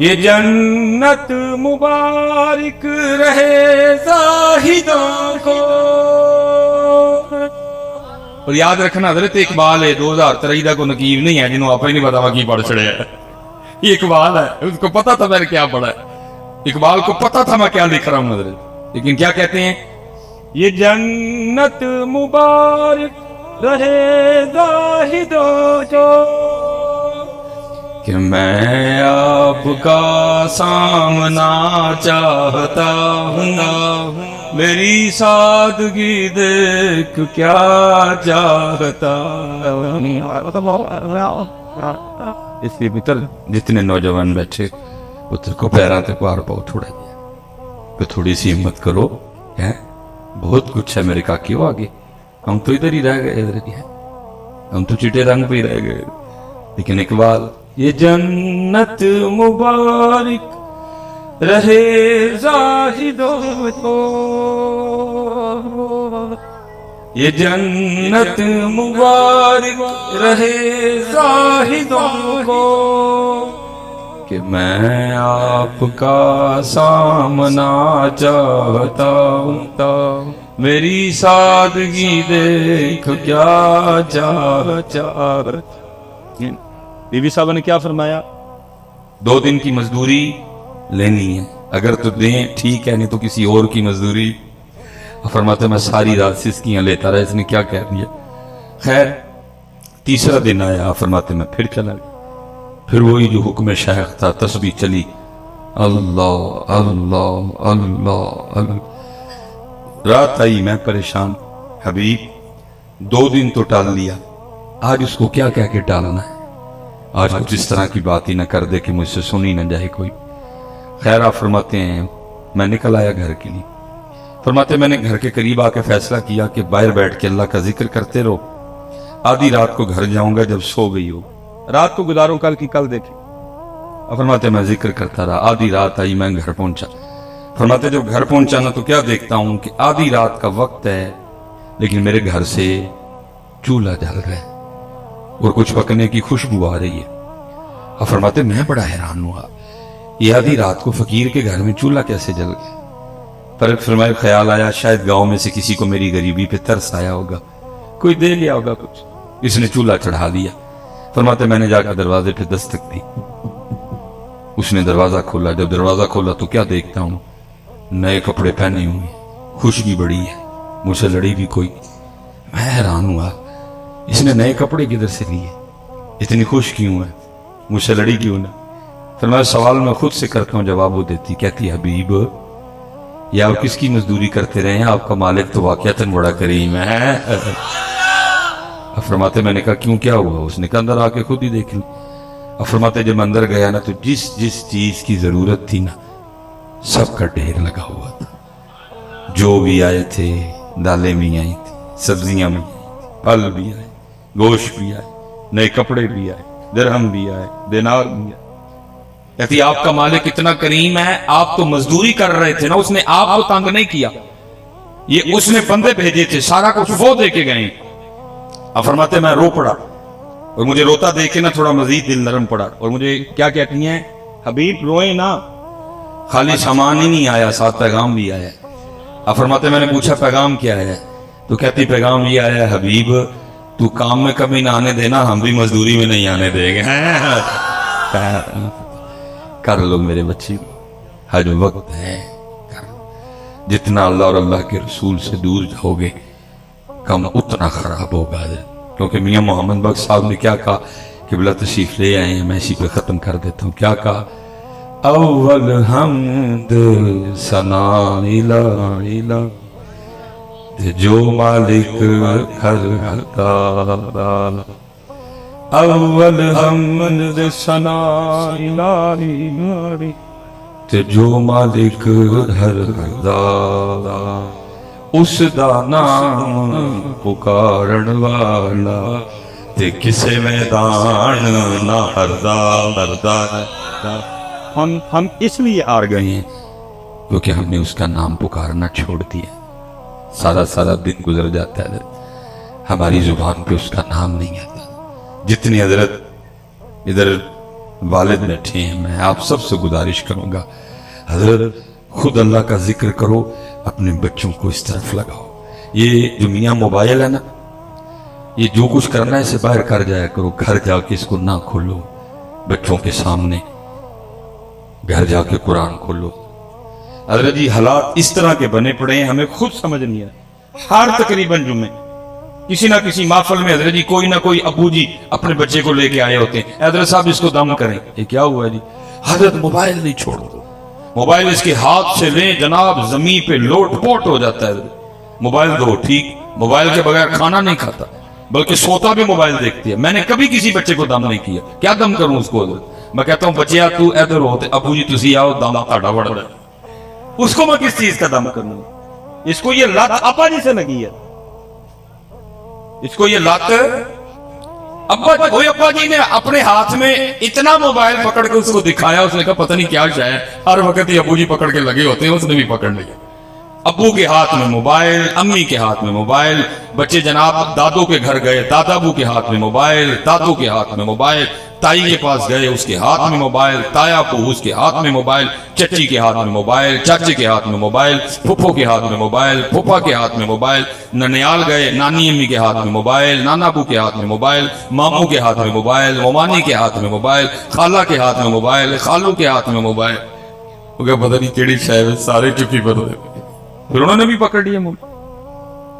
یہ جنت مبارک رہے زاہدوں کو. اور یاد رکھنا حضرت اقبال ہے 2023 کا کوئی نقیب نہیں ہے جنہوں آپ ہی نہیں پتا کی پڑھ چڑھے ہے. یہ اقبال ہے, اس کو پتا تھا میں نے کیا پڑھا ہے, اقبال کو پتا تھا میں کیا لکھ رہا ہوں حضرت. لیکن کیا کہتے ہیں, یہ جنت مبارک رہے زاہدوں کو کہ میں آپ کا سامنا چاہتا ہوں, میری سادگی دیکھ کیا چاہتا. اس لیے متر جتنے نوجوان بیٹھے پتر کو پیروں تے پار پاؤ تھوڑا جہا, تھوڑی سی ہمت کرو, بہت کچھ ہے میرے کاکیو آگے. ہم تو ادھر ہی رہ گئے, ادھر ہی ہیں ہم تو چٹے رنگ پہ ہی رہ گئے. لیکن اقبال یہ جنت مبارک رہے زاہدوں کو, یہ جنت مبارک رہے زاہدوں کو کہ میں آپ کا سامنا چاہتا ہوں, میری سادگی دیکھ کیا چاہتا. بی بی صاحبہ نے کیا فرمایا, 2 دن کی مزدوری لینی ہے, اگر تو دیں ٹھیک ہے, نہیں تو کسی اور کی مزدوری. فرماتے میں ساری رات سسکیاں لیتا رہا, اس نے کیا کہہ دیا. خیر تیسرا دن آیا, فرماتے میں پھر چلا گیا. پھر وہی جو حکم شیخ تھا, تسبیح چلی, اللہ اللہ اللہ اللہ. رات آئی, میں پریشان, حبیب 2 دن تو ٹال لیا, آج اس کو کیا کہہ کے ٹالنا ہے, آج کچھ اس طرح کی بات ہی نہ کر دے کہ مجھ سے سنی نہ جائے کوئی. خیر آپ فرماتے ہیں میں نکل آیا گھر کے لیے. فرماتے میں نے گھر کے قریب آ کے فیصلہ کیا کہ باہر بیٹھ کے اللہ کا ذکر کرتے رہو, آدھی رات کو گھر جاؤں گا جب سو گئی ہو, رات کو گزارو کل کی کل دیکھیں. فرماتے میں ذکر کرتا رہا, آدھی رات آئی, میں گھر پہنچا. فرماتے جب گھر پہنچا نا تو کیا دیکھتا ہوں کہ آدھی رات کا وقت ہے, لیکن میرے گھر سے چولہا جل رہا ہے اور کچھ پکنے کی خوشبو آ رہی ہے. اور فرماتے میں بڑا حیران ہوا, یہ آدھی رات کو فقیر کے گھر میں چولہا کیسے جل گیا. پر فرمائے خیال آیا شاید گاؤں میں سے کسی کو میری غریبی پہ ترس آیا ہوگا, کوئی دے لیا ہوگا کچھ, اس نے چولہا چڑھا دیا. فرماتے میں نے جا کر دروازے پہ دستک دی, اس نے دروازہ کھولا. جب دروازہ کھولا تو کیا دیکھتا ہوں, نئے کپڑے پہنے ہوئے, خوشبو بڑی ہے, مجھ سے لڑی بھی کوئی. میں حیران ہوا, اس نے نئے کپڑے کدھر سے لیے, اتنی خوش کیوں ہے, مجھ سے لڑی کیوں نہ. پھر میں سوال میں خود سے کرتا ہوں, جواب وہ دیتی, کہتی حبیب یہ آپ کس کی مزدوری کرتے رہے ہیں, آپ کا مالک تو واقعتاً بڑا کریم ہے. فرماتے میں نے کہا کیوں کیا ہوا, اس نے کہا اندر آ کے خود ہی دیکھ لی. فرماتے جب اندر گیا نا تو جس جس چیز کی ضرورت تھی نا سب کا ڈھیر لگا ہوا تھا. جو بھی آئے تھے, دالیں بھی آئی تھی, سبزیاں بھی آئی, پھل بھی آئے, گوشت بھی آئے, نئے کپڑے بھی آئے, درہم بھی آئے, دینار بھی آئے. کہتی آپ کا مالک اتنا کریم ہے, آپ تو مزدوری کر رہے تھے نا, اس نے آپ کو تنگ نہیں کیا, یہ اس نے بندے بھیجے تھے, سارا کچھ وہ دے کے گئے. اب فرماتے میں رو پڑا, اور مجھے روتا دیکھ کے نا تھوڑا مزید دل نرم پڑا. اور مجھے کیا کہتی ہیں, حبیب روئے نا, خالی سامان ہی نہیں آیا, ساتھ پیغام بھی آیا. اب فرماتے میں نے پوچھا پیغام کیا ہے, تو کہتی پیغام یہ آیا حبیب تو کام میں کمی نہ آنے دینا, ہم بھی مزدوری میں نہیں آنے دیں گے. کر لو میرے بچے, حج وقت ہے, جتنا اللہ اور اللہ کے رسول سے دور جاؤ گے کم اتنا خراب ہوگا. کیونکہ میاں محمد بخش صاحب نے کیا کہا, قبلہ تشریف لے آئے ہیں, میں اسی پہ ختم کر دیتا ہوں. کیا کہا, اول حمد ثنا الہ جو مالک ہر کا, اول حمد ثنا الہ جو مالک ہر کا, اس دا نام پکارن والا تے کسے میدان نہ ہردا. ہم اس لیے ہار گئے ہیں کیونکہ ہم نے اس کا نام پکارنا چھوڑ دیا. سارا دن گزر جاتا ہے, ہماری زبان پہ اس کا نام نہیں آتا. جتنی حضرت ادھر والد بیٹھے ہیں، میں آپ سب سے گزارش کروں گا حضرت خود اللہ کا ذکر کرو، اپنے بچوں کو اس طرف لگاؤ. یہ جو میاں موبائل ہے نا، یہ جو کچھ کرنا ہے اسے باہر کر جایا کرو، گھر جا کے اس کو نہ کھولو بچوں کے سامنے، گھر جا کے قرآن کھولو. حضرت جی حالات اس طرح کے بنے پڑے ہیں، ہمیں خود سمجھ نہیں ہے. ہر تقریباً جمعے کسی نہ کسی محفل میں حضرت جی کوئی نہ کوئی ابو جی اپنے بچے کو لے کے آئے ہوتے ہیں، حضرت صاحب اس کو دم کریں. یہ کیا ہوا ہے جی؟ حضرت موبائل نہیں چھوڑ دو. موبائل اس کے ہاتھ سے لیں جناب، زمین پہ لوٹ پوٹ ہو جاتا ہے. موبائل دو ٹھیک، موبائل کے بغیر کھانا نہیں کھاتا بلکہ سوتا بھی موبائل دیکھتی ہے. میں نے کبھی کسی بچے کو دم نہیں کیا. کیا دم کروں اس کو حضرت؟ میں کہتا ہوں بچیا تو ادھر ہوتے، ابو جی تسی آؤ، دم تاڑا بڑھ رہا ہے. اس کو میں کس چیز کا دم کروں؟ اس کو یہ لت ابا جی سے لگی ہے، اس کو یہ لت ابا جی نے اپنے ہاتھ میں اتنا موبائل پکڑ کے اس کو دکھایا. اس نے کہا پتہ نہیں کیا شے ہے، ہر وقت ہی ابو جی پکڑ کے لگے ہوتے ہیں. اس نے بھی پکڑ لیا. ابو کے ہاتھ میں موبائل، امی کے ہاتھ میں موبائل. بچے جناب دادوں کے گھر گئے، دادا ابو کے ہاتھ میں موبائل، دادوں کے ہاتھ میں موبائل. تائی کے پاس گئے، اس کے ہاتھ میں موبائل، تایا ابو اس کے ہاتھ میں موبائل، چچی کے ہاتھ میں موبائل، چاچے کے ہاتھ میں موبائل، پھپھو کے ہاتھ میں موبائل، پھوپھا کے ہاتھ میں موبائل. ننیال گئے، نانی امی کے ہاتھ میں موبائل، نانا ابو کے ہاتھ میں موبائل، ماموں کے ہاتھ میں موبائل، مومانی کے ہاتھ میں موبائل، خالہ کے ہاتھ میں موبائل، خالو کے ہاتھ میں موبائل. وہ کہ پتہ نہیں کیڑی شے ہے، سارے چپی پر ہوئے. پھر انہوں نے بھی پکڑ لیا موبائل.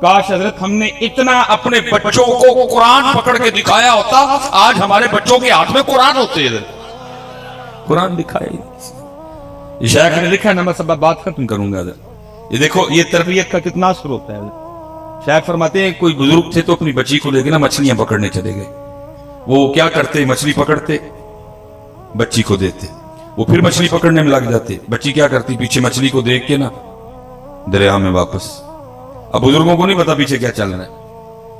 کاش حضرت ہم نے اتنا اپنے بچوں کو قرآن پکڑ کے دکھایا ہوتا، آج ہمارے بچوں کے ہاتھ میں قرآن ہوتے ہیں. قرآن دکھایا یہ شیخ نے لکھا ہے نا، میں سب بات ختم کروں گا. یہ دیکھو یہ تربیت کا کتنا اثر ہوتا ہے. شیخ فرماتے ہیں کوئی بزرگ تھے تو اپنی بچی کو لے کے نا مچھلیاں پکڑنے چلے گئے. وہ کیا کرتے؟ مچھلی پکڑتے، بچی کو دیتے، وہ پھر مچھلی پکڑنے میں لگ جاتے. بچی کیا کرتی؟ پیچھے مچھلی کو دیکھ کے نا دریا میں واپس. اب بزرگوں کو نہیں پتا پیچھے کیا چل رہا ہے.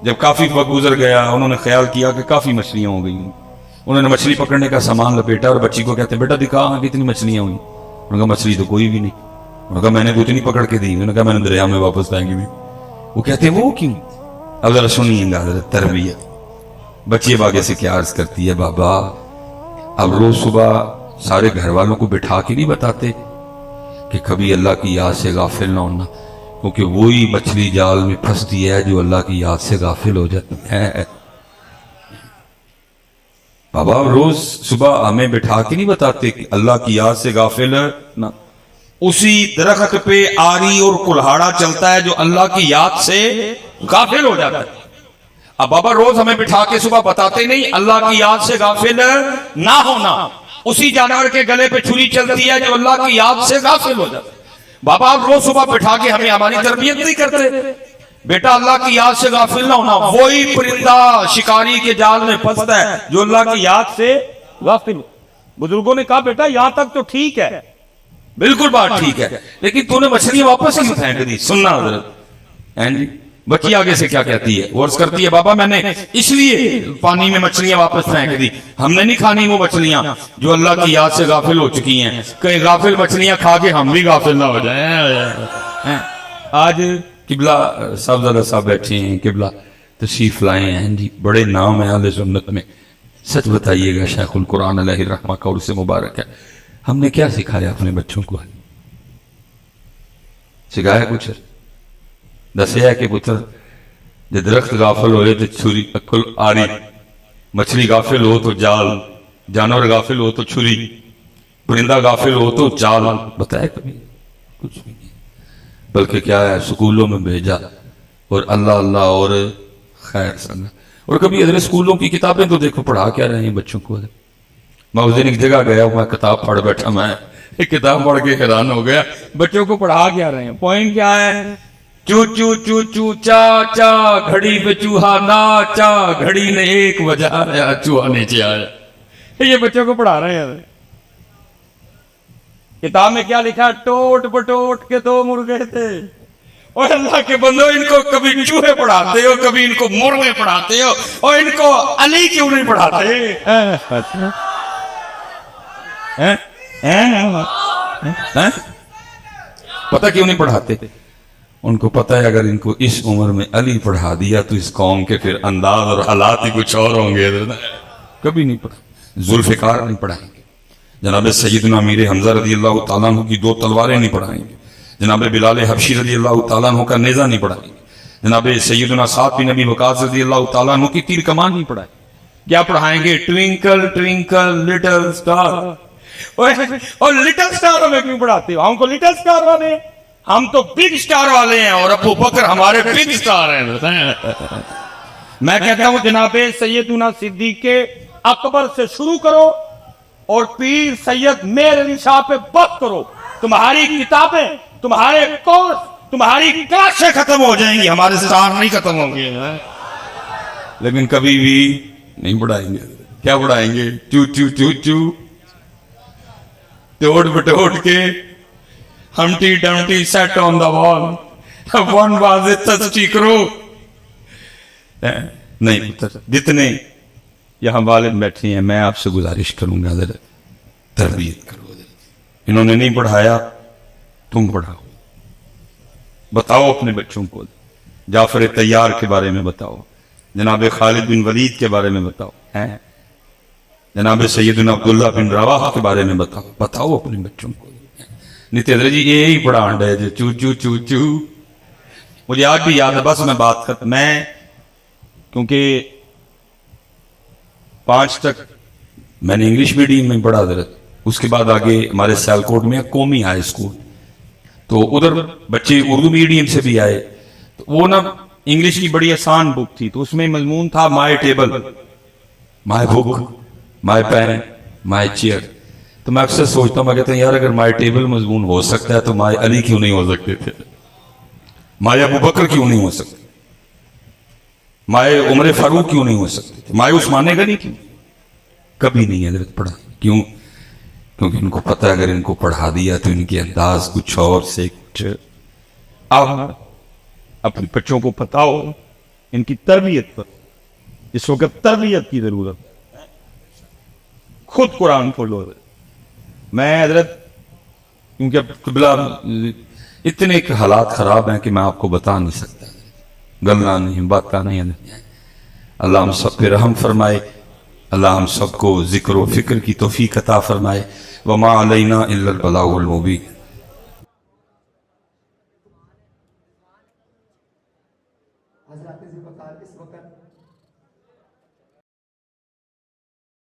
جب کافی وقت گزر گیا، انہوں نے خیال کیا کہ کافی مچھلیاں ہو گئی ہیں. انہوں نے مچھلی پکڑنے کا سامان لپیٹا اور بچی کو کہتے ہیں بیٹا دکھا کتنی مچھلیاں ہوئی. انہوں نے کہا مچھلی تو کوئی بھی نہیں. انہوں نے کہا میں نے کچھ نہیں پکڑ کے دی. انہوں نے کہا میں نے دریا میں واپس پھینکی ہوئی. وہ کہتے ہیں وہ کیوں؟ اب ذرا سنیے گا حضرت تربیت. بچی اب آگے سے کیا عرض کرتی ہے، بابا اب روز صبح سارے گھر والوں کو بٹھا کے نہیں بتاتے کہ کبھی اللہ کی یاد سے غافل نہ ہونا، کیونکہ وہی مچھلی جال میں پھنستی ہے جو اللہ کی یاد سے غافل ہو جاتی ہے. بابا روز صبح ہمیں بٹھا کے نہیں بتاتے کہ اللہ کی یاد سے غافل نہ. اسی درخت پہ آری اور کلہاڑا چلتا ہے جو اللہ کی یاد سے غافل ہو جاتا ہے. اب بابا روز ہمیں بٹھا کے صبح بتاتے نہیں اللہ کی یاد سے غافل نہ ہونا. اسی جانور کے گلے پہ چھری چلتی ہے جو اللہ کی یاد سے غافل ہو جاتا ہے. بابا آپ روز صبح بٹھا کے ہمیں ہماری تربیت نہیں کرتے. بیٹا اللہ کی یاد سے غافل نہ ہونا. وہی پرندہ شکاری کے جال میں پھنستا ہے جو اللہ کی یاد سے غافل. بزرگوں نے کہا بیٹا یہاں تک تو ٹھیک ہے، بالکل بات ٹھیک ہے، لیکن تو نے مچھلیاں واپس کیوں پھینک دی؟ سننا حضرت. بچی آگے سے کیا کہتی ہے؟ وہ عرض کرتی ہے بابا میں نے اس لیے پانی میں مچھلیاں واپس پھینک دی، ہم نے نہیں کھانی وہ مچھلیاں جو اللہ کی یاد سے غافل ہو چکی ہیں. کہیں غافل مچھلیاں کھا کے ہم بھی غافل نہ ہو جائیں. آج قبلہ صاحبزادہ صاحب بیٹھے ہیں، قبلہ تشریف لائے ہیں جی، بڑے نام ہیں اہل سنت میں. سچ بتائیے گا شیخ القرآن علیہ الرحمہ کا عرص مبارک ہے، ہم نے کیا سکھایا اپنے بچوں کو؟ سکھایا کچھ؟ دسیا کہ پتر جب درخت غافل ہوئے تو چھری اکل آری، مچھلی غافل ہو تو جال، جانور غافل ہو تو چھری، پرندہ غافل ہو تو جال. بتایا کبھی؟ کچھ بھی نہیں. بلکہ کیا ہے سکولوں میں بھیجا اور اللہ اللہ اور خیر سنگا. اور کبھی حضرت سکولوں کی کتابیں تو دیکھو پڑھا کیا رہے ہیں بچوں کو. میں اس دن ایک جگہ گیا، میں کتاب پڑھ بیٹھا، میں ایک کتاب پڑھ کے حیران ہو گیا. بچوں کو پڑھا کیا رہے ہیں؟ پوائنٹ کیا ہے؟ چو چو چو چو چا چا گھڑی پہ چوہا ناچا، گھڑی نے ایک بجایا چوہا نیچے آیا. یہ بچوں کو پڑھا رہے ہیں. کتاب میں کیا لکھا؟ ٹوٹ پٹوٹ کے دو مرغے تھے. اور اللہ کے بندو ان کو کبھی چوہے پڑھاتے ہو، کبھی ان کو مرغے پڑھاتے ہو، اور ان کو علی کیوں نہیں پڑھاتے؟ پتہ کیوں نہیں پڑھاتے؟ ان کو پتہ ہے اگر ان کو اس عمر میں علی پڑھا دیا تو اس قوم کے پھر انداز اور حالات ہی کچھ اور ہوں گے. کبھی نہیں پڑھا. ذوالفقار نہیں پڑھائیں گے، جناب سیدنا امیر حمزہ رضی اللہ تعالیٰ عنہ کی 2 تلواریں نہیں پڑھائیں گے، جناب بلال حبشی رضی اللہ تعالیٰ عنہ کا نیزہ نہیں پڑھائیں گے، جناب سیدنا سعد بن ابی وقاص رضی اللہ تعالیٰ عنہ کی تیر کمان نہیں پڑھائیں گے۔ کیا پڑھائیں گے؟ Twinkle twinkle little star. اور لٹل سٹار ہمیں کیوں پڑھاتے ہو؟ ہم کو لٹل سٹار والے ہیں، ہم تو بگ سٹار والے ہیں، اور ابو بکر ہمارے بگ سٹار ہیں۔ میں کہتا ہوں جناب سیدنا صدیق اکبر سے شروع کرو اور پیر سید مہر علی شاہ پہ بس کرو، تمہاری کتابیں، تمہارے کورس، تمہاری کلاسیں ختم ہو جائیں گی، ہمارے سٹار نہیں ختم ہوں گے۔ لیکن کبھی بھی نہیں پڑھائیں گے۔ کیا پڑھائیں گے؟ چو چو چو چو، توڑ بٹوڑ کے، ہمٹی ڈمٹی سیٹ آن دا وال، ون واز اے تھرسٹی کرو۔ نہیں پتر، جتنے یہاں والد بیٹھے ہیں میں آپ سے گزارش کروں گا ذرا تربیت کرو۔ انہوں نے نہیں پڑھایا، تم پڑھاؤ، بتاؤ اپنے بچوں کو، جعفر طیار کے بارے میں بتاؤ، جناب خالد بن ولید کے بارے میں بتاؤ، جناب سیدنا عبداللہ بن رواحہ کے بارے میں بتاؤ اپنے بچوں کو۔ نتیندر جی یہی پڑھان ہے جو چو چو چو چو۔ مجھے آج بھی یاد ہے، بس میں بات کرتا، میں کیونکہ 5 تک میں نے انگلش میڈیم میں پڑھا حضرت، اس کے بعد آگے ہمارے سیالکوٹ میں قومی ہائی اسکول، تو ادھر بچے اردو میڈیم سے بھی آئے، تو وہ نا انگلش کی بڑی آسان بک تھی، تو اس میں مضمون تھا مائی table, my book, my pain, my chair. تو میں اکثر سوچتا ہوں، میں کہتا ہوں یار اگر مائی ٹیبل مضمون ہو سکتا ہے تو مائی علی کیوں نہیں ہو سکتے تھے، مائی ابو بکر کیوں نہیں ہو سکتے، مائی عمر فاروق کیوں نہیں ہو سکتے تھے، مائی عثمان غنی کیوں؟ کبھی نہیں حضرت پڑھا۔ کیوں؟ کیونکہ ان کو پتہ ہے اگر ان کو پڑھا دیا تو ان کے انداز کچھ اور سے کچھ۔ آپ اپنے بچوں کو بتاؤ ان کی تربیت پر، اس وقت تربیت کی ضرورت، خود قرآن کھولو۔ میں حضرت کیونکہ اب قبلہ اتنے حالات خراب ہیں کہ میں آپ کو بتا نہیں سکتا، گلنا نہیں، باتاں نہیں۔ اللہ ہم سب پہ رحم فرمائے، اللہ ہم سب کو ذکر و فکر کی توفیق عطا فرمائے۔ وما علینا الا البلاغ المبین۔